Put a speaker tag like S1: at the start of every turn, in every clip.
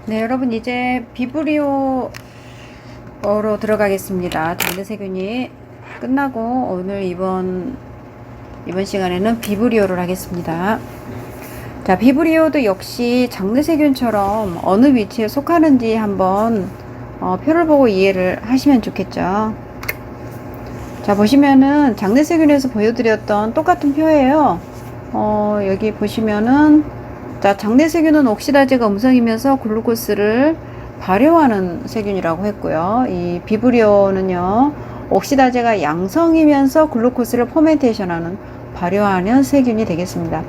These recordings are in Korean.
S1: 네, 여러분 이제 비브리오로 들어가겠습니다. 장내세균이 끝나고 오늘 이번 시간에는 비브리오를 하겠습니다. 자, 비브리오도 역시 장내세균처럼 어느 위치에 속하는지 한번 표를 보고 이해를 하시면 좋겠죠. 자, 보시면은 장내세균에서 보여드렸던 똑같은 표예요. 여기 보시면은 자, 장내세균은 옥시다제가 음성이면서 글루코스를 발효하는 세균이라고 했고요. 이 비브리오는요, 옥시다제가 양성이면서 글루코스를 포멘테이션하는 발효하는 세균이 되겠습니다.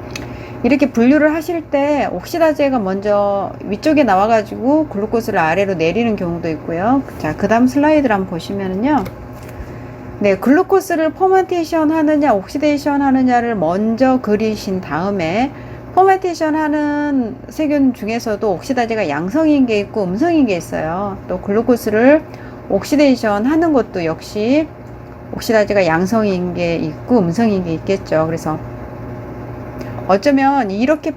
S1: 이렇게 분류를 하실 때 옥시다제가 먼저 위쪽에 나와가지고 글루코스를 아래로 내리는 경우도 있고요. 자, 그 다음 슬라이드를 한번 보시면은요. 네, 글루코스를 포멘테이션 하느냐, 옥시데이션 하느냐를 먼저 그리신 다음에 포멘테이션 하는 세균 중에서도 옥시다제가 양성인 게 있고 음성인 게 있어요. 또 글루코스를 옥시데이션 하는 것도 역시 옥시다제가 양성인 게 있고 음성인 게 있겠죠. 그래서 어쩌면 이렇게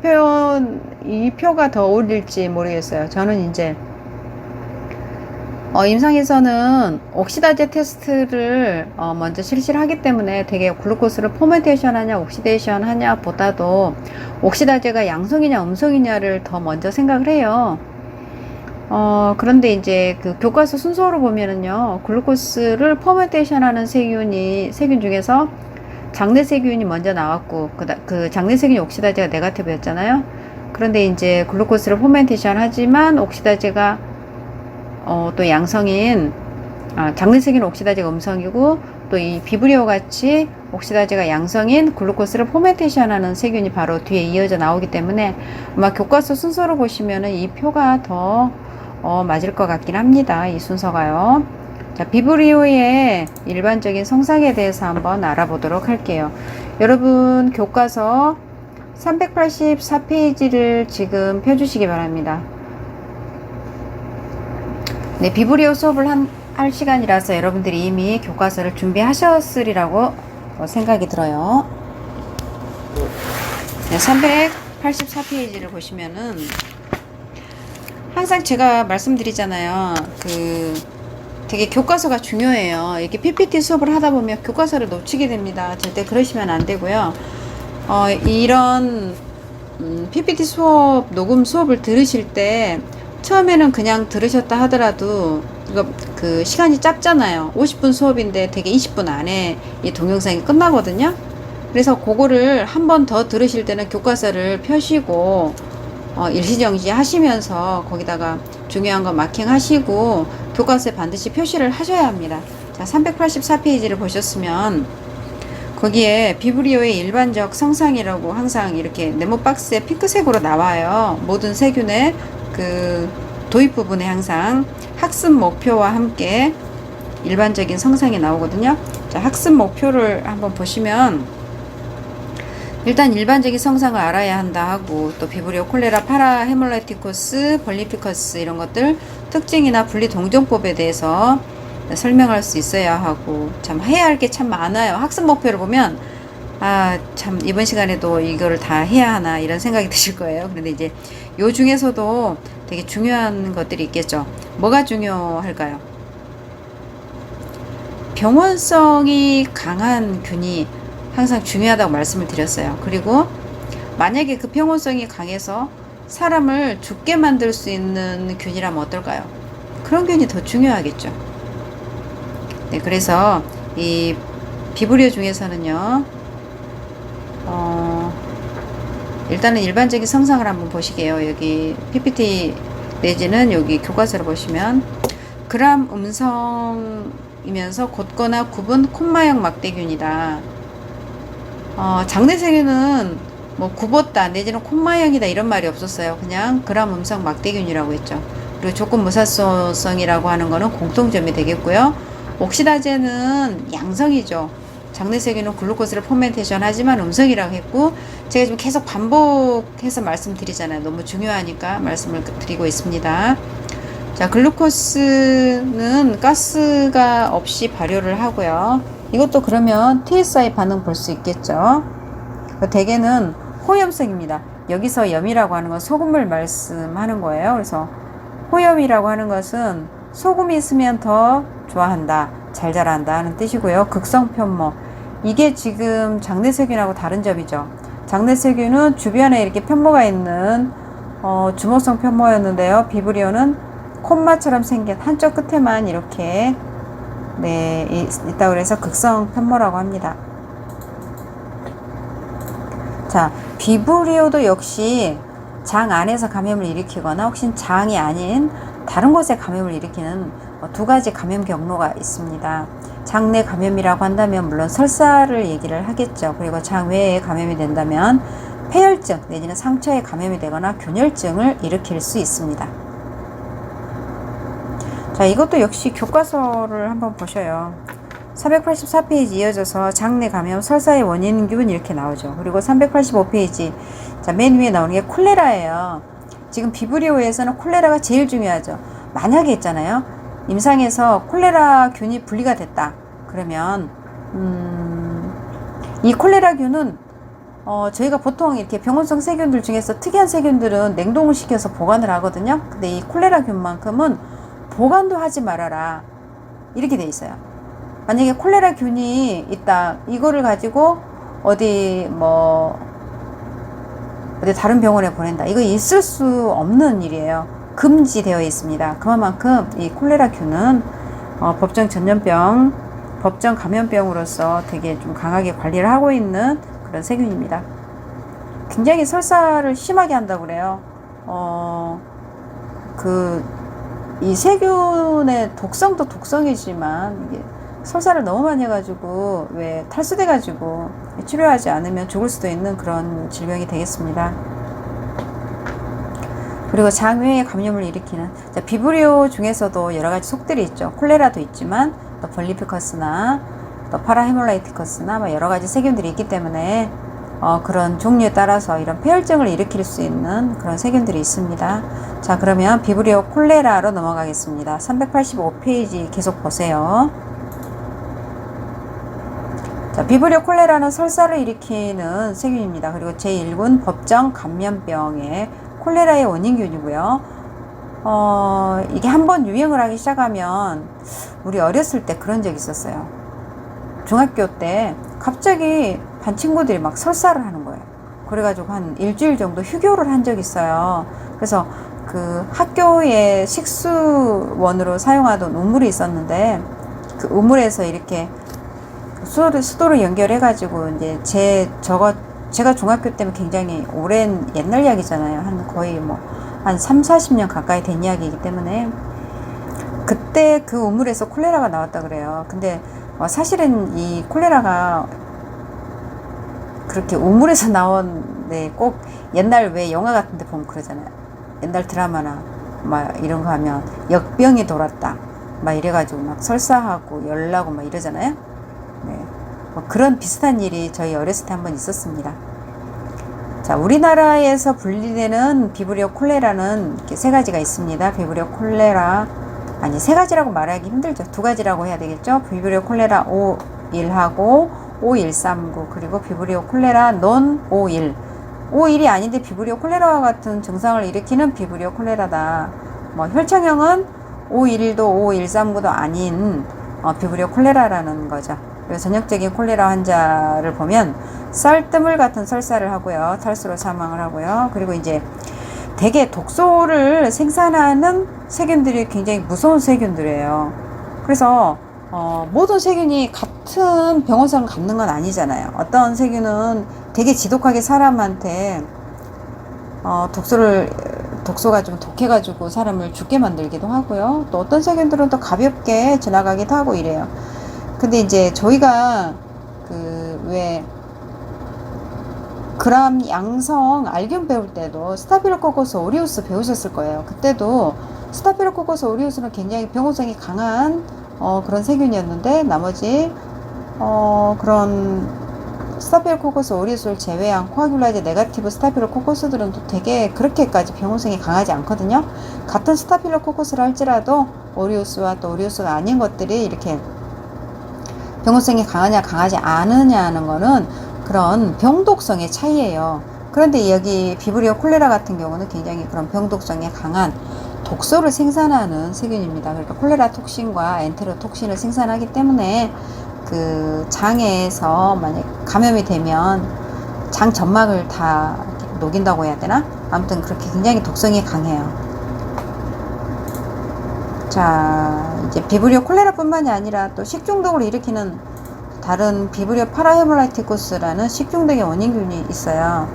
S1: 이 표가 더 어울릴지 모르겠어요. 저는 이제 임상에서는 옥시다제 테스트를 먼저 실시를 하기 때문에 되게 글루코스를 포멘테이션 하냐 옥시데이션 하냐 보다도 옥시다제가 양성이냐 음성이냐를 더 먼저 생각을 해요. 그런데 이제 그 교과서 순서로 보면은요, 글루코스를 포멘테이션 하는 세균 중에서 장내세균이 먼저 나왔고, 그 장내세균이 옥시다제가 네거티브였잖아요. 그런데 이제 글루코스를 포멘테이션 하지만 옥시다제가 또 양성인 장내세균 옥시다제가 음성이고 또 이 비브리오 같이 옥시다제가 양성인 글루코스를 포멘테이션 하는 세균이 바로 뒤에 이어져 나오기 때문에 아마 교과서 순서로 보시면은 이 표가 더 맞을 것 같긴 합니다. 이 순서가요. 자, 비브리오의 일반적인 성상에 대해서 한번 알아보도록 할게요. 여러분 교과서 384페이지를 지금 펴주시기 바랍니다. 네, 비브리오 수업을 할 시간이라서 여러분들이 이미 교과서를 준비하셨으리라고 생각이 들어요. 네, 384페이지를 보시면은 항상 제가 말씀드리잖아요. 되게 교과서가 중요해요. 이렇게 PPT 수업을 하다 보면 교과서를 놓치게 됩니다. 절대 그러시면 안 되고요. 이런 PPT 수업, 녹음 수업을 들으실 때 처음에는 그냥 들으셨다 하더라도 그 시간이 짧잖아요. 50분 수업인데 되게 20분 안에 이 동영상이 끝나거든요. 그래서 그거를 한 번 더 들으실 때는 교과서를 펴시고 일시정지 하시면서 거기다가 중요한 거 마킹 하시고 교과서에 반드시 표시를 하셔야 합니다. 자, 384페이지를 보셨으면 거기에 비브리오의 일반적 성상이라고 항상 이렇게 네모 박스에 핑크색으로 나와요. 모든 세균의 그 도입 부분에 항상 학습 목표와 함께 일반적인 성상이 나오거든요. 자, 학습 목표를 한번 보시면 일단 일반적인 성상을 알아야 한다 하고 또 비브리오 콜레라 파라 헤몰라티코스 벌리피커스 이런 것들 특징이나 분리 동정법에 대해서 설명할 수 있어야 하고 참 해야 할 게 참 많아요. 학습 목표를 보면 참 이번 시간에도 이거를 다 해야 하나 이런 생각이 드실 거예요. 그런데 이제 요 중에서도 되게 중요한 것들이 있겠죠. 뭐가 중요할까요? 병원성이 강한 균이 항상 중요하다고 말씀을 드렸어요. 그리고 만약에 그 병원성이 강해서 사람을 죽게 만들 수 있는 균이라면 어떨까요? 그런 균이 더 중요하겠죠. 네, 그래서 이 비브리오 중에서는요, 일단은 일반적인 성상을 한번 보시게요. 여기 PPT 내지는 여기 교과서를 보시면 그람 음성이면서 곧거나 굽은 콧마형 막대균이다. 장내세균은 뭐 굽었다 내지는 콧마형이다 이런 말이 없었어요. 그냥 그람 음성 막대균이라고 했죠. 그리고 조건 무사소성이라고 하는 거는 공통점이 되겠고요. 옥시다제는 양성이죠. 장내세균은 글루코스를 포멘테이션 하지만 음성이라고 했고 제가 지금 계속 반복해서 말씀드리잖아요. 너무 중요하니까 말씀을 드리고 있습니다. 자, 글루코스는 가스가 없이 발효를 하고요. 이것도 그러면 TSI 반응 볼 수 있겠죠. 대개는 호염성입니다. 여기서 염이라고 하는 건 소금을 말씀하는 거예요. 그래서 호염이라고 하는 것은 소금이 있으면 더 좋아한다, 잘 자란다 하는 뜻이고요. 극성 편모, 이게 지금 장내세균하고 다른 점이죠. 장내세균은 주변에 이렇게 편모가 있는 주모성 편모였는데요. 비브리오는 콧마처럼 생긴 한쪽 끝에만 이렇게 있다고 해서 극성 편모라고 합니다. 자, 비브리오도 역시 장 안에서 감염을 일으키거나 혹시 장이 아닌 다른 곳에 감염을 일으키는 두 가지 감염 경로가 있습니다. 장내 감염이라고 한다면 물론 설사를 얘기를 하겠죠. 그리고 장외에 감염이 된다면 폐혈증 내지는 상처에 감염이 되거나 균열증을 일으킬 수 있습니다. 자, 이것도 역시 교과서를 한번 보셔요. 484페이지 이어져서 장내 감염 설사의 원인균 이렇게 나오죠. 그리고 385페이지 자, 맨 위에 나오는 게 콜레라예요. 지금 비브리오에서는 콜레라가 제일 중요하죠. 만약에 있잖아요, 임상에서 콜레라 균이 분리가 됐다 그러면 이 콜레라 균은 저희가 보통 이렇게 병원성 세균들 중에서 특이한 세균들은 냉동을 시켜서 보관을 하거든요. 근데 이 콜레라 균만큼은 보관도 하지 말아라 이렇게 돼 있어요. 만약에 콜레라 균이 있다, 이거를 가지고 어디 다른 병원에 보낸다, 이거 있을 수 없는 일이에요. 금지되어 있습니다. 그만큼 이 콜레라 균은 법정 전염병, 법정 감염병으로서 되게 좀 강하게 관리를 하고 있는 그런 세균입니다. 굉장히 설사를 심하게 한다고 그래요. 이 세균의 독성도 독성이지만 이게 설사를 너무 많이 해가지고 왜 탈수돼가지고 치료하지 않으면 죽을 수도 있는 그런 질병이 되겠습니다. 그리고 장외에 감염을 일으키는 비브리오 중에서도 여러 가지 속들이 있죠. 콜레라도 있지만 또 벌리피커스나 또 파라헤몰라이티커스나 여러 가지 세균들이 있기 때문에 그런 종류에 따라서 이런 폐혈증을 일으킬 수 있는 그런 세균들이 있습니다. 자, 그러면 비브리오 콜레라로 넘어가겠습니다. 385페이지 계속 보세요. 자, 비브리오 콜레라는 설사를 일으키는 세균입니다. 그리고 제1군 법정 감염병의 콜레라의 원인균이고요. 이게 한번 유행을 하기 시작하면 우리 어렸을 때 그런 적이 있었어요. 중학교 때 갑자기 반 친구들이 막 설사를 하는 거예요. 그래가지고 한 일주일 정도 휴교를 한 적이 있어요. 그래서 그 학교에 식수원으로 사용하던 우물이 있었는데 그 우물에서 이렇게 수도를 연결해가지고 이제 제가 중학교 때면 굉장히 오랜 옛날 이야기잖아요. 한 거의 한 30-40년 가까이 된 이야기이기 때문에 그때 그 우물에서 콜레라가 나왔다 그래요. 근데 사실은 이 콜레라가 그렇게 우물에서 나온, 꼭 옛날 왜 영화 같은 데 보면 그러잖아요. 옛날 드라마나 이런 거 하면 역병이 돌았다 이래가지고 설사하고 열나고 이러잖아요. 그런 비슷한 일이 저희 어렸을 때 한번 있었습니다. 자, 우리나라에서 분리되는 비브리오 콜레라는 이렇게 세 가지가 있습니다. 비브리오 콜레라, 세 가지라고 말하기 힘들죠. 두 가지라고 해야 되겠죠. 비브리오 콜레라 51하고 5139, 그리고 비브리오 콜레라 논 51. 51이 아닌데 비브리오 콜레라와 같은 증상을 일으키는 비브리오 콜레라다. 혈청형은 511도 5139도 아닌 비브리오 콜레라라는 거죠. 그리고 전형적인 콜레라 환자를 보면 쌀뜨물 같은 설사를 하고요. 탈수로 사망을 하고요. 그리고 이제 대개 독소를 생산하는 세균들이 굉장히 무서운 세균들이에요. 그래서 모든 세균이 같은 병원성을 갖는 건 아니잖아요. 어떤 세균은 되게 지독하게 사람한테 독소가 좀 독해가지고 사람을 죽게 만들기도 하고요. 또 어떤 세균들은 또 가볍게 지나가기도 하고 이래요. 근데 이제 저희가 그람 양성 알균 배울 때도 스타필로코커스 오리우스 배우셨을 거예요. 그때도 스타필로코커스 오리우스는 굉장히 병원성이 강한 그런 세균이었는데 나머지 그런 스타필로코커스 오리우스를 제외한 코아귤라이드 네가티브 스타필로코커스들은 또 되게 그렇게까지 병원성이 강하지 않거든요. 같은 스타필로코커스를 할지라도 오리우스와 또 오리우스가 아닌 것들이 이렇게 병원성이 강하냐 강하지 않으냐 하는 거는 그런 병독성의 차이예요. 그런데 여기 비브리오 콜레라 같은 경우는 굉장히 그런 병독성에 강한 독소를 생산하는 세균입니다. 그러니까 콜레라 톡신과 엔테로톡신을 생산하기 때문에 그 장에서 만약 감염이 되면 장 점막을 다 녹인다고 해야 되나? 아무튼 그렇게 굉장히 독성이 강해요. 자, 이제 비브리오 콜레라뿐만이 아니라 또 식중독을 일으키는 다른 비브리오 파라헤몰라이티쿠스라는 식중독의 원인균이 있어요.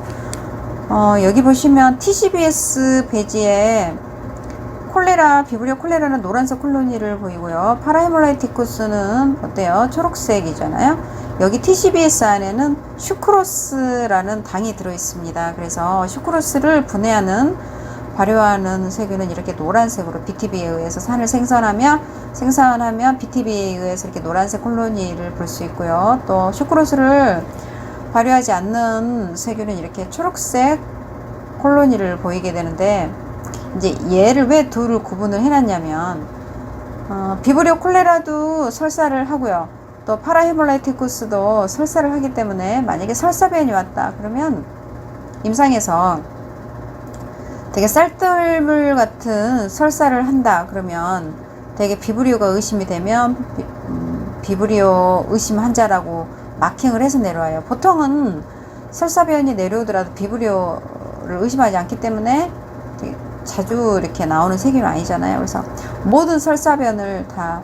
S1: 여기 보시면 TCBS 배지에 콜레라, 비브리오 콜레라는 노란색 콜로니를 보이고요. 파라헤몰라이티쿠스는 어때요? 초록색이잖아요. 여기 TCBS 안에는 슈크로스라는 당이 들어있습니다. 그래서 슈크로스를 분해하는 발효하는 세균은 이렇게 노란색으로 BTB에 의해서 산을 생산하면 BTB에 의해서 이렇게 노란색 콜로니를 볼 수 있고요. 또 슈크로스를 발효하지 않는 세균은 이렇게 초록색 콜로니를 보이게 되는데, 이제 얘를 왜 둘을 구분을 해놨냐면, 비브리오 콜레라도 설사를 하고요. 또 파라헤몰라이티쿠스도 설사를 하기 때문에 만약에 설사변이 왔다 그러면 임상에서 되게 쌀뜨물 같은 설사를 한다 그러면 되게 비브리오가 의심이 되면 비브리오 의심 환자라고 마킹을 해서 내려와요. 보통은 설사변이 내려오더라도 비브리오를 의심하지 않기 때문에 자주 이렇게 나오는 세균은 아니잖아요. 그래서 모든 설사변을 다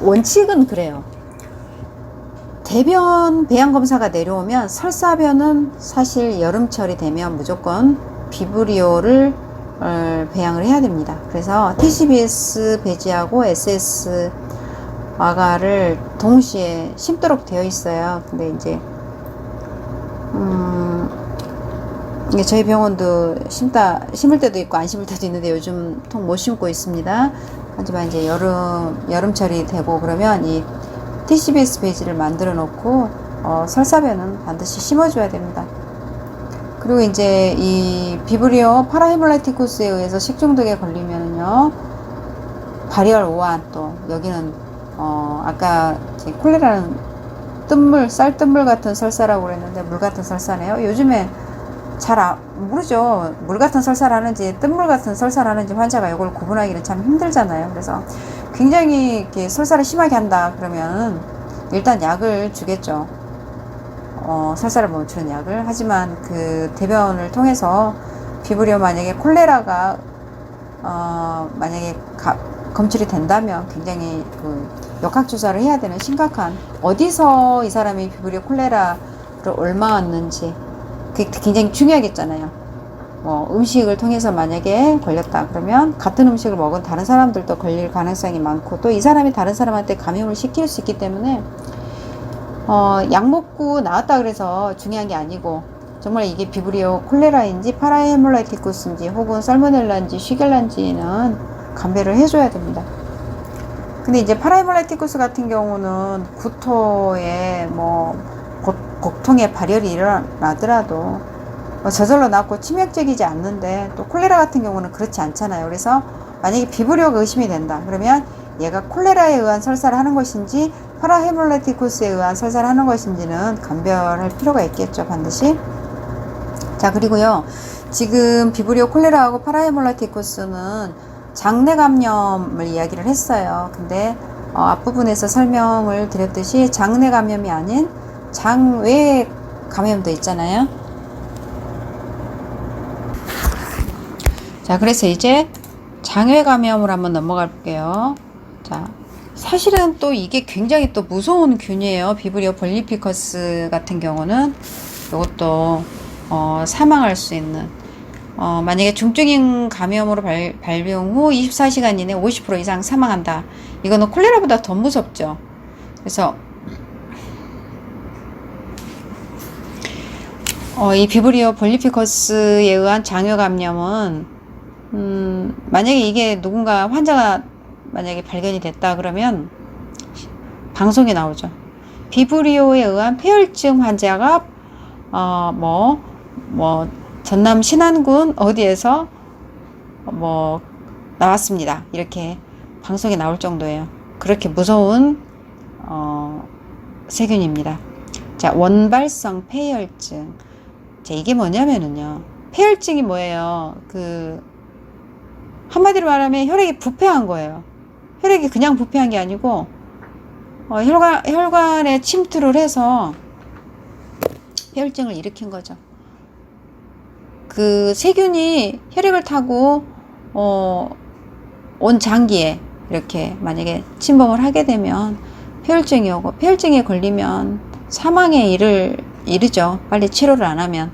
S1: 원칙은 그래요. 대변 배양 검사가 내려오면 설사변은 사실 여름철이 되면 무조건 비브리오를 배양을 해야 됩니다. 그래서 TCBS 배지하고 SS 아가를 동시에 심도록 되어 있어요. 근데 이제 저희 병원도 심을 때도 있고 안 심을 때도 있는데 요즘 통 못 심고 있습니다. 하지만 이제 여름철이 되고 그러면 이 TCBS 배지를 만들어 놓고 설사변은 반드시 심어줘야 됩니다. 그리고 이제 이 비브리오 파라헤몰라이티쿠스에 의해서 식중독에 걸리면은요, 발열 오한, 또 여기는 아까 콜레라는 쌀뜨물 같은 설사라고 그랬는데 물 같은 설사네요. 요즘에 잘 모르죠. 물 같은 설사를 하는지 뜬물 같은 설사를 하는지 환자가 이걸 구분하기는 참 힘들잖아요. 그래서 굉장히 이렇게 설사를 심하게 한다 그러면 일단 약을 주겠죠. 설사를 멈추는 약을. 하지만 그 대변을 통해서 비브리오 만약에 콜레라가 만약에 검출이 된다면 굉장히 그 역학조사를 해야 되는 심각한, 어디서 이 사람이 비브리오 콜레라를 옮아왔는지 그게 굉장히 중요하겠잖아요. 음식을 통해서 만약에 걸렸다 그러면 같은 음식을 먹은 다른 사람들도 걸릴 가능성이 많고, 또 이 사람이 다른 사람한테 감염을 시킬 수 있기 때문에 약 먹고 나왔다 그래서 중요한 게 아니고, 정말 이게 비브리오 콜레라인지 파라헤몰라이티쿠스인지 혹은 살모넬라인지 쉬겔라인지는 감별을 해줘야 됩니다. 근데 이제 파라헤몰라이티쿠스 같은 경우는 구토에 복통에 발열이 일어나더라도 저절로 낫고 치명적이지 않는데, 또 콜레라 같은 경우는 그렇지 않잖아요. 그래서 만약에 비브리오가 의심이 된다 그러면 얘가 콜레라에 의한 설사를 하는 것인지 파라헤몰라이티쿠스에 의한 설사를 하는 것인지는 감별할 필요가 있겠죠, 반드시. 자, 그리고요, 지금 비브리오 콜레라하고 파라헤몰라이티쿠스는 장내 감염을 이야기를 했어요. 근데 앞부분에서 설명을 드렸듯이 장내 감염이 아닌 장외 감염도 있잖아요. 자, 그래서 이제 장외 감염을 한번 넘어가 볼게요. 자, 사실은 또 이게 굉장히 또 무서운 균이에요. 비브리오 볼리피커스 같은 경우는 이것도 사망할 수 있는, 만약에 중증인 감염으로 발병 후 24시간 이내 50% 이상 사망한다. 이거는 콜레라보다 더 무섭죠. 그래서 이 비브리오 볼리피커스에 의한 장외 감염은 만약에 이게 누군가 환자가 만약에 발견이 됐다 그러면 방송에 나오죠. 비브리오에 의한 폐혈증 환자가 전남 신안군 어디에서 나왔습니다. 이렇게 방송에 나올 정도예요. 그렇게 무서운 세균입니다. 자, 원발성 폐혈증. 자, 이게 뭐냐면은요. 폐혈증이 뭐예요? 한마디로 말하면 혈액이 부패한 거예요. 혈액이 그냥 부패한 게 아니고, 혈관에 침투를 해서 폐혈증을 일으킨 거죠. 그 세균이 혈액을 타고, 온 장기에 이렇게 만약에 침범을 하게 되면 폐혈증이 오고, 폐혈증에 걸리면 사망에 이르죠. 빨리 치료를 안 하면.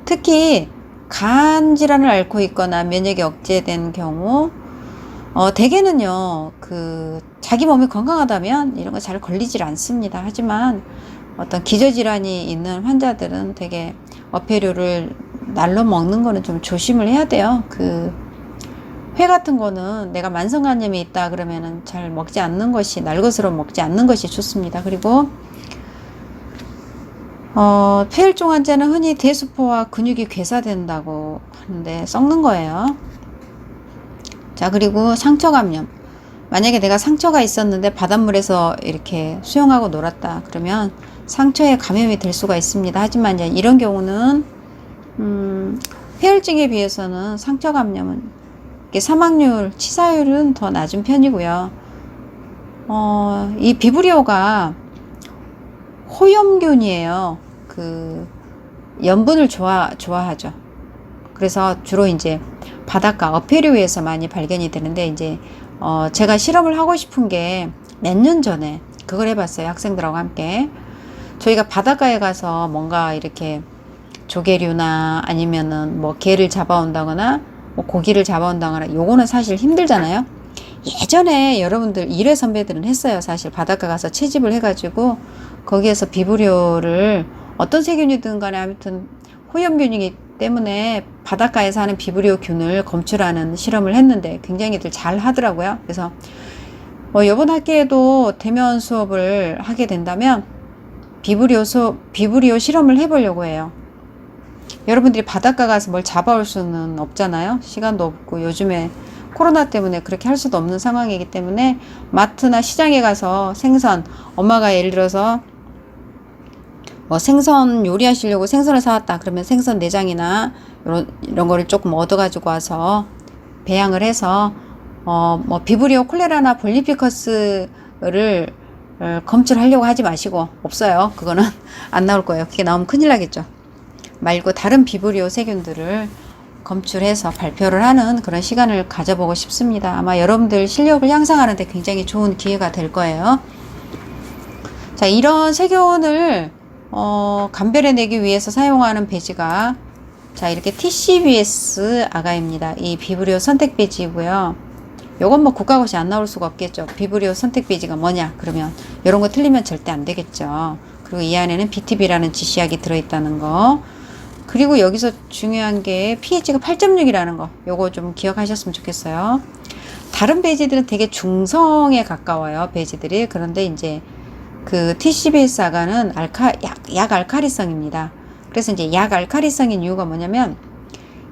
S1: 특히 간 질환을 앓고 있거나 면역이 억제된 경우, 대개는요, 자기 몸이 건강하다면 이런 거 잘 걸리질 않습니다. 하지만 어떤 기저질환이 있는 환자들은 되게 어패류를 날로 먹는 거는 좀 조심을 해야 돼요. 회 같은 거는 내가 만성간염이 있다 그러면은 잘 먹지 않는 것이, 날것으로 먹지 않는 것이 좋습니다. 그리고 폐혈증 환자는 흔히 대수포와 근육이 괴사된다고 하는데 썩는 거예요. 자, 그리고 상처 감염. 만약에 내가 상처가 있었는데 바닷물에서 이렇게 수영하고 놀았다 그러면 상처에 감염이 될 수가 있습니다. 하지만 이제 이런 경우는 폐혈증에 비해서는 상처 감염은 사망률, 치사율은 더 낮은 편이고요. 이 비브리오가 호염균이에요. 염분을 좋아하죠. 그래서 주로 이제 바닷가 어패류에서 많이 발견이 되는데, 이제 제가 실험을 하고 싶은 게 몇 년 전에 그걸 해봤어요. 학생들하고 함께. 저희가 바닷가에 가서 뭔가 이렇게 조개류나 아니면은 뭐 게를 잡아온다거나 뭐 고기를 잡아온다거나, 요거는 사실 힘들잖아요. 예전에 여러분들 1회 선배들은 했어요. 사실 바닷가 가서 채집을 해가지고 거기에서 비브리오를 어떤 세균이든 간에 아무튼 호염균이기 때문에 바닷가에 사는 비브리오 균을 검출하는 실험을 했는데 굉장히들 잘 하더라고요. 그래서 이번 학기에도 대면 수업을 하게 된다면 비브리오 실험을 해보려고 해요. 여러분들이 바닷가 가서 뭘 잡아올 수는 없잖아요. 시간도 없고 요즘에 코로나 때문에 그렇게 할 수도 없는 상황이기 때문에 마트나 시장에 가서 생선, 엄마가 예를 들어서 생선 요리하시려고 생선을 사왔다 그러면 생선 내장이나 이런 거를 조금 얻어가지고 와서 배양을 해서 비브리오 콜레라나 볼리피커스를 검출하려고 하지 마시고, 없어요. 그거는 안 나올 거예요. 그게 나오면 큰일 나겠죠. 말고 다른 비브리오 세균들을 검출해서 발표를 하는 그런 시간을 가져보고 싶습니다. 아마 여러분들 실력을 향상하는 데 굉장히 좋은 기회가 될 거예요. 자, 이런 세균을 감별해내기 위해서 사용하는 배지가, 자, 이렇게 TCBS 아가입니다. 이 비브리오 선택 배지이고요. 요건 뭐 국가고시 안 나올 수가 없겠죠. 비브리오 선택 배지가 뭐냐 그러면 이런 거 틀리면 절대 안 되겠죠. 그리고 이 안에는 BTB라는 지시약이 들어있다는 거, 그리고 여기서 중요한 게 pH가 8.6이라는 거, 요거 좀 기억하셨으면 좋겠어요. 다른 배지들은 되게 중성에 가까워요, 배지들이. 그런데 이제 TCBS 아가는 약 알카리성입니다. 그래서 이제 약 알카리성인 이유가 뭐냐면,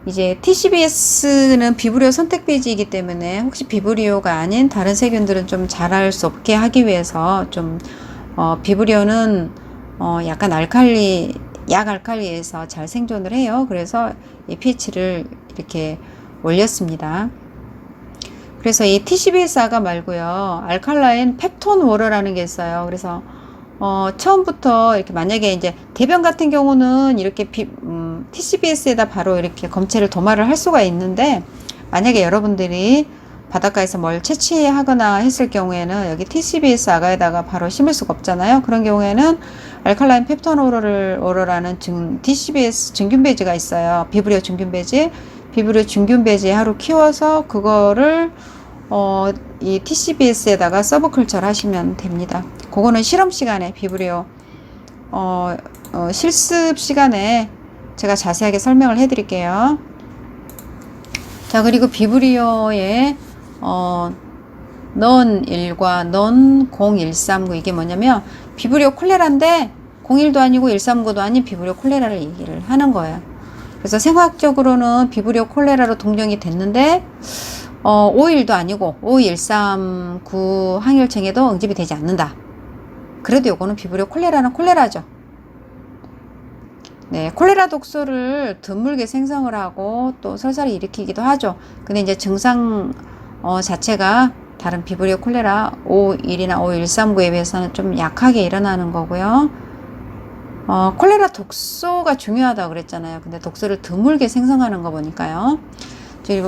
S1: 이제 TCBS는 비브리오 선택 배지이기 때문에 혹시 비브리오가 아닌 다른 세균들은 좀 자랄 수 없게 하기 위해서 비브리오는 약간 약 알칼리에서 잘 생존을 해요. 그래서 이 pH를 이렇게 올렸습니다. 그래서 이 TCBS 아가 말고요, 알칼라인 펩톤 워러라는 게 있어요. 그래서 처음부터 이렇게 만약에 이제 대변 같은 경우는 이렇게 TCBS에다 바로 이렇게 검체를 도마를 할 수가 있는데, 만약에 여러분들이 바닷가에서 뭘 채취하거나 했을 경우에는 여기 TCBS 아가에다가 바로 심을 수가 없잖아요. 그런 경우에는 알칼라인 펩톤 워러라는 TCBS 증균 배지가 있어요. 비브리오 증균 배지. 비브리오 증균 배지에 하루 키워서 그거를 이 TCBS에다가 서브컬처를 하시면 됩니다. 그거는 실험 시간에 비브리오 실습 시간에 제가 자세하게 설명을 해 드릴게요. 자, 그리고 비브리오의 넌 1과 넌 0139, 이게 뭐냐면 비브리오 콜레라인데 01도 아니고 139도 아닌 비브리오 콜레라를 얘기를 하는 거예요. 그래서 생화학적으로는 비브리오 콜레라로 동정이 됐는데 51도 아니고 52139 항혈증에도 응집이 되지 않는다. 그래도 요거는 비브리오 콜레라는 콜레라죠. 네, 콜레라 독소를 드물게 생성을 하고 또 설사를 일으키기도 하죠. 근데 이제 증상 자체가 다른 비브리오 콜레라 O1이나 O139에 비해서는 좀 약하게 일어나는 거고요. 콜레라 독소가 중요하다고 그랬잖아요. 근데 독소를 드물게 생성하는 거 보니까요.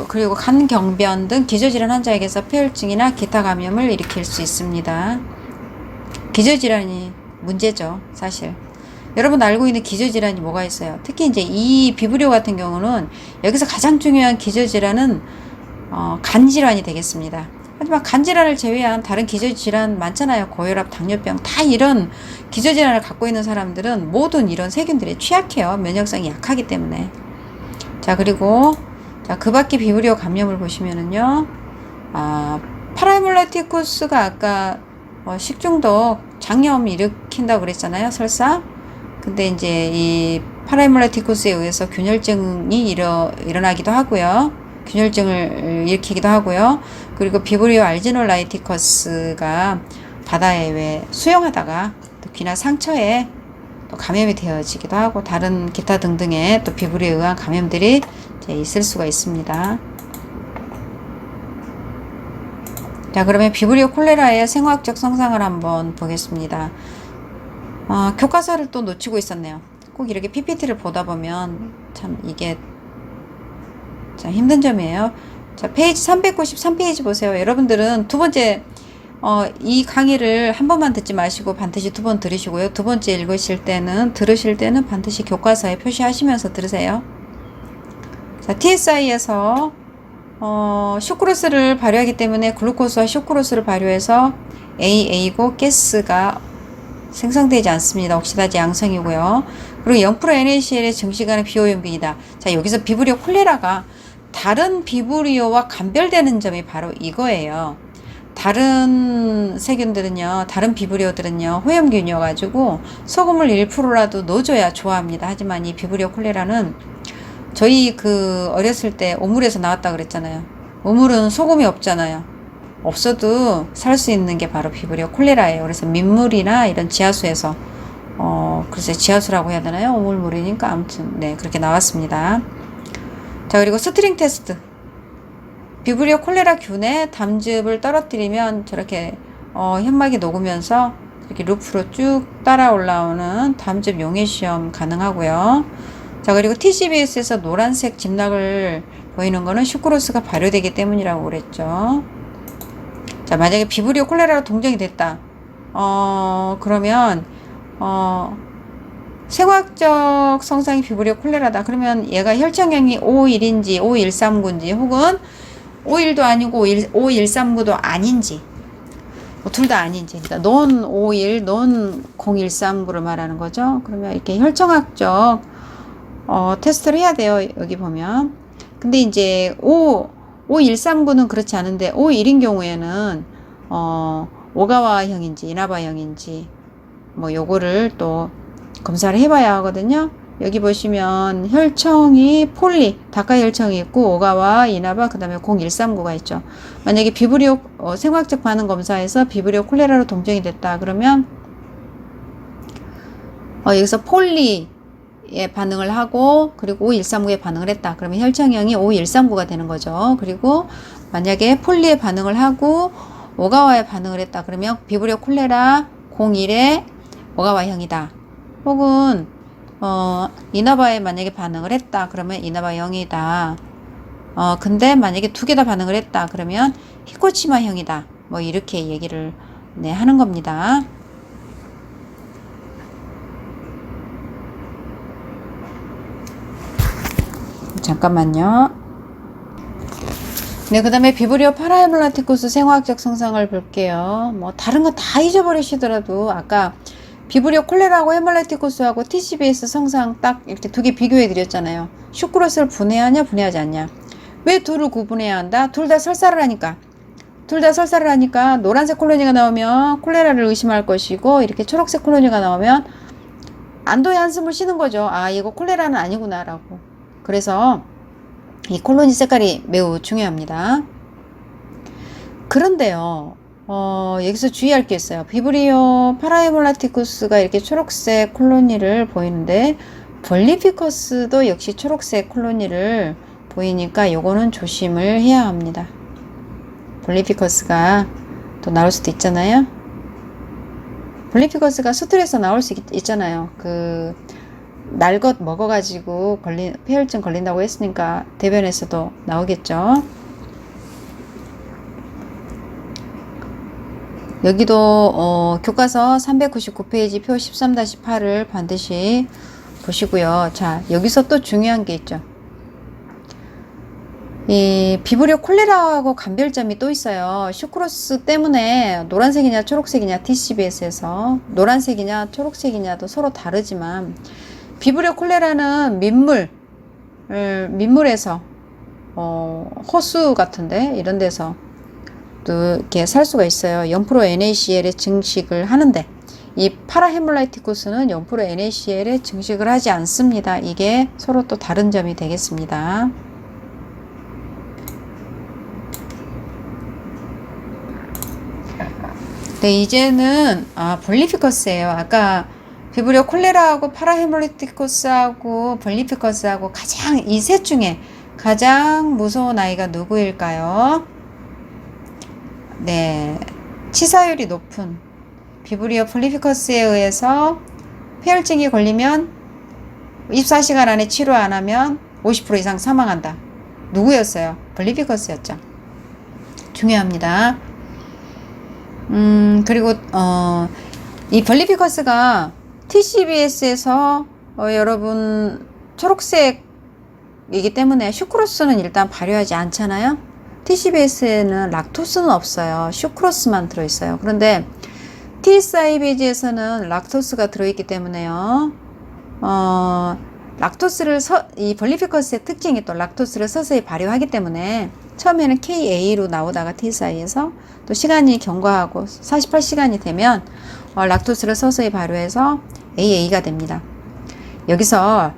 S1: 그리고 간경변 등 기저질환 환자에게서 폐혈증이나 기타 감염을 일으킬 수 있습니다. 기저질환이 문제죠, 사실. 여러분 알고 있는 기저질환이 뭐가 있어요? 특히 이제 이 비브리오 같은 경우는 여기서 가장 중요한 기저질환은 간질환이 되겠습니다. 하지만 간질환을 제외한 다른 기저질환 많잖아요. 고혈압, 당뇨병 다 이런 기저질환을 갖고 있는 사람들은 모든 이런 세균들이 취약해요. 면역성이 약하기 때문에. 자, 그리고 그 밖에 비브리오 감염을 보시면은요. 파라이몰라티쿠스가 아까 식중독, 장염 일으킨다고 그랬잖아요. 설사. 근데 이제 이 파라이몰라티쿠스에 의해서 균열증이 일어나기도 하고요. 균열증을 일으키기도 하고요. 그리고 비브리오 알지놀라이티커스가 바다에 왜 수영하다가 또 귀나 상처에 또 감염이 되어지기도 하고 다른 기타 등등의 또 비브리오에 의한 감염들이 이제 있을 수가 있습니다. 자, 그러면 비브리오 콜레라의 생화학적 성상을 한번 보겠습니다. 교과서를 또 놓치고 있었네요. 꼭 이렇게 PPT를 보다 보면 참 이게 참 힘든 점이에요. 자, 페이지 393페이지 보세요. 여러분들은 두 번째 이 강의를 한 번만 듣지 마시고 반드시 두 번 들으시고요. 두 번째 들으실 때는 반드시 교과서에 표시하시면서 들으세요. 자, TSI에서 슈크로스를 발효하기 때문에 글루코스와 슈크로스를 발효해서 AA고 가스가 생성되지 않습니다. 옥시다제 양성이고요. 그리고 0% NaCl의 증식하는 비오염균이다. 자, 여기서 비브리오 콜레라가 다른 비브리오와 감별되는 점이 바로 이거예요. 다른 세균들은요, 다른 비브리오들은요, 호염균이어가지고 소금을 1%라도 넣어줘야 좋아합니다. 하지만 이 비브리오 콜레라는 저희 어렸을 때 오물에서 나왔다 그랬잖아요. 오물은 소금이 없잖아요. 없어도 살 수 있는 게 바로 비브리오 콜레라예요. 그래서 민물이나 이런 지하수에서 글쎄 지하수라고 해야 되나요? 오물물이니까 아무튼 네, 그렇게 나왔습니다. 자, 그리고 스트링 테스트. 비브리오 콜레라 균에 담즙을 떨어뜨리면 저렇게 현막이 녹으면서 이렇게 루프로 쭉 따라 올라오는 담즙 용해 시험 가능하고요. 자, 그리고 TCBS에서 노란색 집락을 보이는 거는 슈크로스가 발효되기 때문이라고 그랬죠. 자, 만약에 비브리오 콜레라로 동정이 됐다. 그러면 생화학적 성상이 비브리오 콜레라다. 그러면 얘가 혈청형이 O1인지 O139인지 혹은 O1도 아니고 O139도 아닌지 둘 다 아닌지, 그러니까 논 51, 논 0139를 말하는 거죠. 그러면 이렇게 혈청학적 테스트를 해야 돼요. 여기 보면. 근데 이제 O139는 그렇지 않은데 O1인 경우에는 오가와형인지 이나바형인지 뭐 요거를 또 검사를 해봐야 하거든요. 여기 보시면 혈청이 폴리, 다카 혈청이 있고 오가와, 이나바, 그 다음에 0139가 있죠. 만약에 비브리오 생화학적 반응 검사에서 비브리오 콜레라로 동정이 됐다 그러면 여기서 폴리에 반응을 하고 그리고 5139에 반응을 했다. 그러면 혈청형이 5139가 되는 거죠. 그리고 만약에 폴리에 반응을 하고 오가와에 반응을 했다. 그러면 비브리오 콜레라 01에 오가와형이다. 혹은 이나바에 만약에 반응을 했다. 그러면 이나바형이다. 근데 만약에 두 개 다 반응을 했다. 그러면 히코치마형이다. 뭐 이렇게 얘기를 하는 겁니다. 잠깐만요. 네, 그 다음에 비브리오 파라이몰라티쿠스 생화학적 성상을 볼게요. 뭐 다른 거 다 잊어버리시더라도 아까 비브리오 콜레라하고 헤몰라티쿠스하고 TCBS 성상 딱 이렇게 두 개 비교해 드렸잖아요. 슈크로스를 분해하냐 분해하지 않냐. 왜 둘을 구분해야 한다? 둘 다 설사를 하니까. 둘 다 설사를 하니까 노란색 콜로니가 나오면 콜레라를 의심할 것이고 이렇게 초록색 콜로니가 나오면 안도의 한숨을 쉬는 거죠. 아, 이거 콜레라는 아니구나 라고. 그래서 이 콜로니 색깔이 매우 중요합니다. 그런데요, 여기서 주의할 게 있어요. 비브리오 파라이몰라티쿠스가 이렇게 초록색 콜로니를 보이는데, 볼리피커스도 역시 초록색 콜로니를 보이니까 요거는 조심을 해야 합니다. 볼리피커스가 또 나올 수도 있잖아요. 볼리피커스가 수틀에서 나올 수 있잖아요. 그 날 것 먹어가지고 폐혈증 걸린다고 했으니까 대변에서도 나오겠죠. 여기도 교과서 399페이지 표 13-8을 반드시 보시고요. 자, 여기서 또 중요한 게 있죠. 이 비브리오 콜레라하고 감별점이 또 있어요. 슈크로스 때문에 노란색이냐 초록색이냐 TCBS에서 노란색이냐 초록색이냐도 서로 다르지만 비브리오 콜레라는 민물에서 호수 같은데 이런 데서 또 이렇게 살 수가 있어요. 0% NaCl에 증식을 하는데 이 파라헤몰라이티쿠스는 0% NaCl에 증식을 하지 않습니다. 이게 서로 또 다른 점이 되겠습니다. 네, 이제는 볼리피커스예요. 아까 비브리오 콜레라하고 파라헤몰라이티쿠스하고 볼리피커스하고 이 셋 중에 가장 무서운 아이가 누구일까요? 네, 치사율이 높은 비브리오 볼리피커스에 의해서 폐혈증이 걸리면 24시간 안에 치료 안 하면 50% 이상 사망한다. 누구였어요? 볼리피커스였죠. 중요합니다. 그리고 이 볼리피커스가 TCBS에서 여러분 초록색이기 때문에 슈크로스는 일단 발효하지 않잖아요. TCBS에는 락토스는 없어요. 슈크로스만 들어있어요. 그런데 TSIBG에서는 락토스가 들어있기 때문에요. 이 볼리피커스의 특징이 또 락토스를 서서히 발효하기 때문에 처음에는 KA로 나오다가 TSI에서 또 시간이 경과하고 48시간이 되면 락토스를 서서히 발효해서 AA가 됩니다. 여기서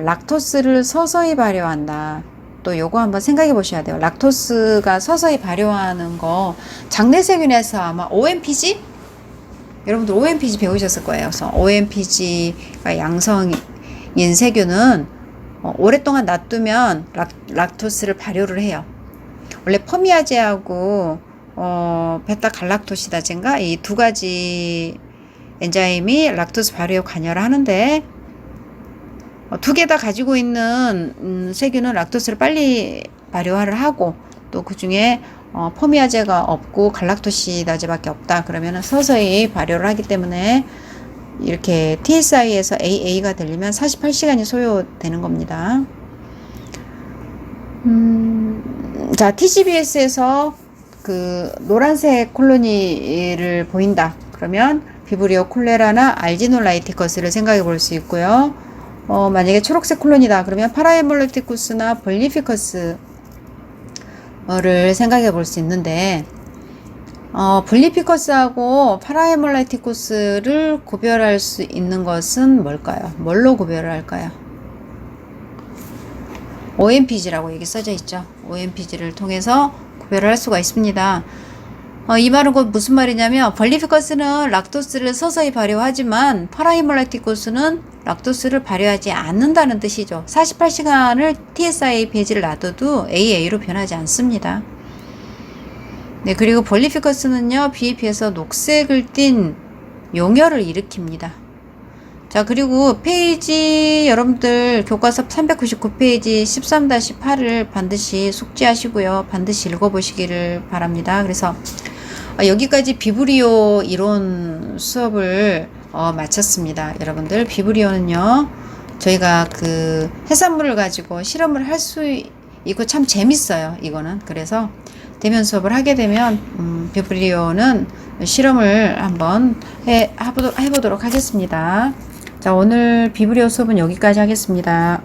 S1: 락토스를 서서히 발효한다. 또 요거 한번 생각해 보셔야 돼요. 락토스가 서서히 발효하는 거 장내세균에서 아마 OMPG? 여러분들 OMPG 배우셨을 거예요. 그래서 OMPG가 양성인 세균은 오랫동안 놔두면 락토스를 발효를 해요. 원래 퍼미아제하고 베타갈락토시다젠가 이 두 가지 엔자임이 락토스 발효에 관여를 하는데 두 개 다 가지고 있는 세균은 락토스를 빨리 발효를 하고 또 그 중에 퍼미아제가 없고 갈락토시다제밖에 없다. 그러면 서서히 발효를 하기 때문에 이렇게 TSI에서 AA가 되려면 48시간이 소요되는 겁니다. 자, TCBS에서 그 노란색 콜로니를 보인다. 그러면 비브리오 콜레라나 알지놀라이티커스를 생각해 볼 수 있고요. 만약에 초록색 콜로니다. 그러면 파라헤몰라이티쿠스나 볼리피커스를 생각해 볼 수 있는데 볼리피커스하고 파라헤몰라이티쿠스를 구별할 수 있는 것은 뭘까요? 뭘로 구별을 할까요? OMPG라고 여기 써져 있죠. OMPG를 통해서 구별을 할 수가 있습니다. 이 말은 곧 무슨 말이냐면 볼리피커스는 락토스를 서서히 발효하지만 파라헤몰라이티쿠스는 락토스를 발효하지 않는다는 뜻이죠. 48시간을 TSI 배지를 놔둬도 AA로 변하지 않습니다. 네, 그리고 볼리피커스는요, BAP에서 녹색을 띤 용혈을 일으킵니다. 자, 그리고 페이지 여러분들 교과서 399페이지 13-8을 반드시 숙지하시고요. 반드시 읽어보시기를 바랍니다. 그래서 여기까지 비브리오 이론 수업을 마쳤습니다. 여러분들 비브리오는요, 저희가 그 해산물을 가지고 실험을 할 수 있고 참 재밌어요. 이거는. 그래서 대면 수업을 하게 되면 비브리오는 실험을 한번 해보도록 하겠습니다. 자, 오늘 비브리오 수업은 여기까지 하겠습니다.